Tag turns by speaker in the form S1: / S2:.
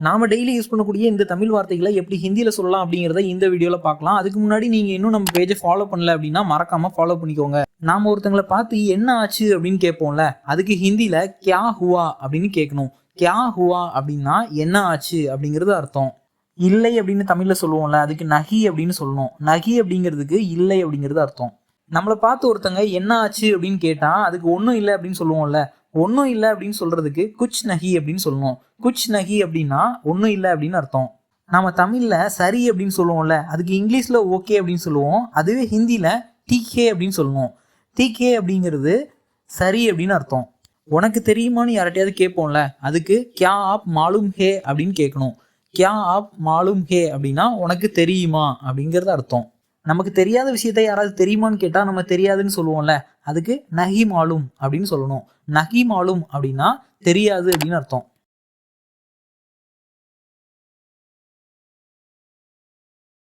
S1: நாம daily use பண்ணக்கூடிய இந்த தமிழ் வார்த்தைகளை எப்படி ஹிந்தியில் சொல்லலாம் அப்படிங்கிறத இந்த வீடியோவில் பார்க்கலாம். அதுக்கு முன்னாடி நீங்கள் இன்னும் நம்ம பேஜை ஃபாலோ பண்ணல அப்படின்னா மறக்காமல் ஃபாலோ பண்ணிக்கோங்க. நாம் ஒருத்தங்களை பார்த்து என்ன ஆச்சு அப்படின்னு கேட்போம்ல, அதுக்கு ஹிந்தியில் கியா ஹுவா அப்படின்னு கேட்கணும். கியா ஹுவா அப்படின்னா என்ன ஆச்சு அப்படிங்கிறது அர்த்தம். இல்லை அப்படின்னு தமிழில் சொல்லுவோம்ல, அதுக்கு நகி அப்படின்னு சொல்லணும். நகி அப்படிங்கிறதுக்கு இல்லை அப்படிங்கிறது அர்த்தம். நம்மளை பார்த்து ஒருத்தங்க என்ன ஆச்சு அப்படின்னு கேட்டால் அதுக்கு ஒன்றும் இல்லை அப்படின்னு சொல்லுவோம்ல, ஒன்றும் இல்லை அப்படின்னு சொல்கிறதுக்கு குச் நகி அப்படின்னு சொல்லணும். குச் நகி அப்படின்னா ஒன்றும் இல்லை அப்படின்னு அர்த்தம். நம்ம தமிழில் சரி அப்படின்னு சொல்லுவோம்ல, அதுக்கு இங்கிலீஷில் ஓகே அப்படின்னு சொல்லுவோம். அதுவே ஹிந்தியில் டீகே அப்படின்னு சொல்லணும். டீகே அப்படிங்கிறது சரி அப்படின்னு அர்த்தம். உனக்கு தெரியுமான்னு யார்கிட்டையாவது கேட்போம்ல, அதுக்கு கியா ஆப் மாலூம் ஹே அப்படின்னு கேட்கணும். கியா ஆப் மாலூம் ஹே அப்படின்னா உனக்கு தெரியுமா அப்படிங்கிறது அர்த்தம். நமக்கு தெரியாத விஷயத்த யாராவது தெரியுமான்னு கேட்டால் நம்ம தெரியாதுன்னு சொல்லுவோம்ல, அதுக்கு நகி மாலூம் அப்படின்னு சொல்லணும். நகி மாலூம் அப்படின்னா தெரியாது அப்படின்னு அர்த்தம்.